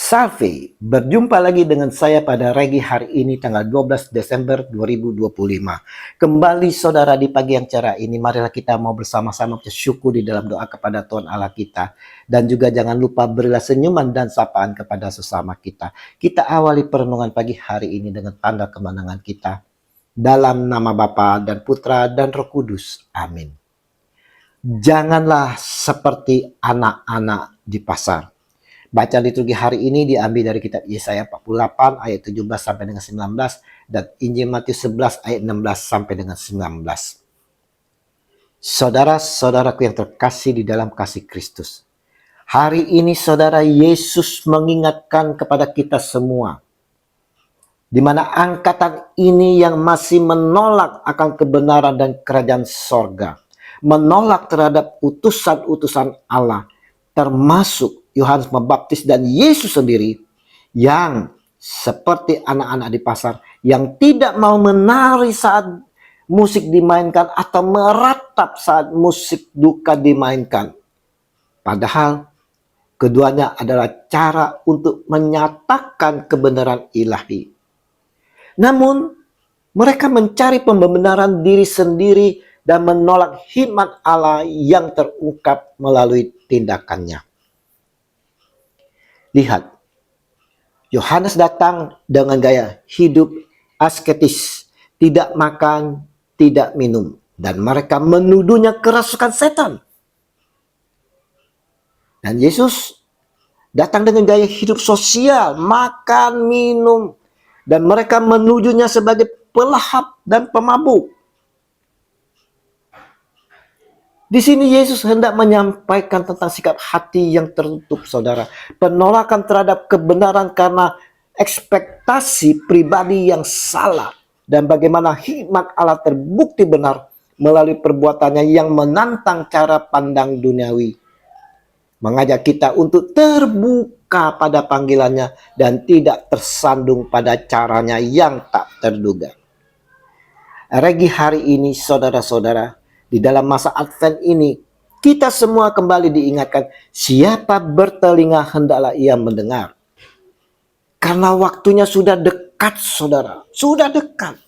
Salve, berjumpa lagi dengan saya pada Regi hari ini tanggal 12 Desember 2025. Kembali saudara di pagi yang cerah ini, marilah kita mau bersama-sama bersyukur di dalam doa kepada Tuhan Allah kita. Dan juga jangan lupa berilah senyuman dan sapaan kepada sesama kita. Kita awali perenungan pagi hari ini dengan tanda kemenangan kita. Dalam nama Bapa dan Putra dan Roh Kudus. Amin. Janganlah seperti anak-anak di pasar. Bacaan liturgi hari ini diambil dari kitab Yesaya 48 ayat 17 sampai dengan 19 dan Injil Matius 11 ayat 16 sampai dengan 19. Saudara-saudaraku yang terkasih di dalam kasih Kristus. Hari ini saudara, Yesus mengingatkan kepada kita semua di mana angkatan ini yang masih menolak akan kebenaran dan kerajaan sorga, menolak terhadap utusan-utusan Allah, termasuk Yohanes Pembaptis dan Yesus sendiri, yang seperti anak-anak di pasar yang tidak mau menari saat musik dimainkan atau meratap saat musik duka dimainkan. Padahal keduanya adalah cara untuk menyatakan kebenaran ilahi. Namun mereka mencari pembenaran diri sendiri dan menolak hikmat Allah yang terungkap melalui tindakannya. Lihat, Yohanes datang dengan gaya hidup asketis, tidak makan, tidak minum, dan mereka menuduhnya kerasukan setan. Dan Yesus datang dengan gaya hidup sosial, makan, minum, dan mereka menuduhnya sebagai pelahap dan pemabuk. Di sini Yesus hendak menyampaikan tentang sikap hati yang tertutup, saudara. Penolakan terhadap kebenaran karena ekspektasi pribadi yang salah. Dan bagaimana hikmat Allah terbukti benar melalui perbuatannya yang menantang cara pandang duniawi. Mengajak kita untuk terbuka pada panggilannya dan tidak tersandung pada caranya yang tak terduga. Regi hari ini, saudara-saudara, di dalam masa Advent ini, kita semua kembali diingatkan, siapa bertelinga hendaklah ia mendengar. Karena waktunya sudah dekat, saudara. Sudah dekat.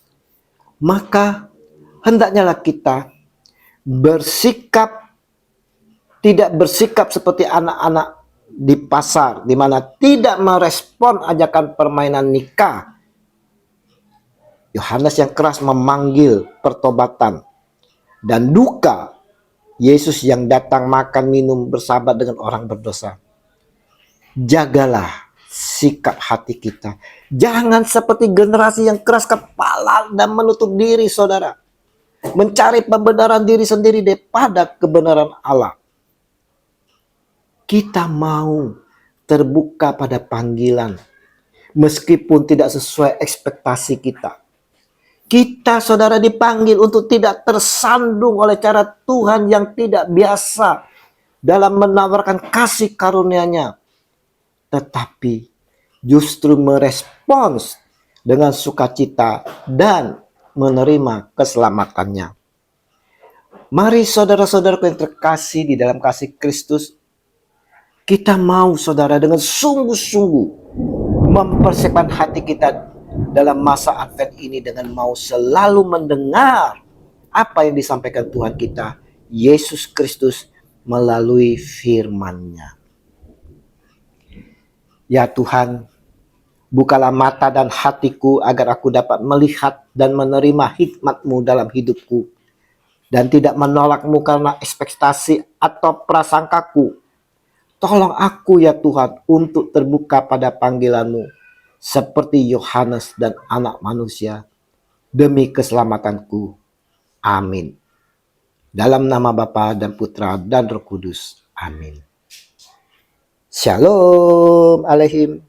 Maka hendaknya kita tidak bersikap seperti anak-anak di pasar, di mana tidak merespon ajakan permainan nikah. Yohanes yang keras memanggil pertobatan dan duka, Yesus yang datang makan minum bersahabat dengan orang berdosa. Jagalah sikap hati kita. Jangan seperti generasi yang keras kepala dan menutup diri, saudara. Mencari pembenaran diri sendiri daripada kebenaran Allah. Kita mau terbuka pada panggilan, meskipun tidak sesuai ekspektasi kita. Kita, saudara, dipanggil untuk tidak tersandung oleh cara Tuhan yang tidak biasa dalam menawarkan kasih karunia-Nya, tetapi justru merespons dengan sukacita dan menerima keselamatannya. Mari saudara-saudaraku yang terkasih di dalam kasih Kristus, kita mau, saudara, dengan sungguh-sungguh mempersiapkan hati kita dalam masa Advent ini dengan mau selalu mendengar apa yang disampaikan Tuhan kita, Yesus Kristus, melalui firman-Nya. Ya Tuhan, bukalah mata dan hatiku agar aku dapat melihat dan menerima hikmat-Mu dalam hidupku, dan tidak menolak-Mu karena ekspektasi atau prasangkaku. Tolong aku ya Tuhan untuk terbuka pada panggilan-Mu, seperti Yohanes dan anak manusia, demi keselamatanku. Amin. Dalam nama Bapa dan Putra dan Roh Kudus. Amin. Shalom Aleihim.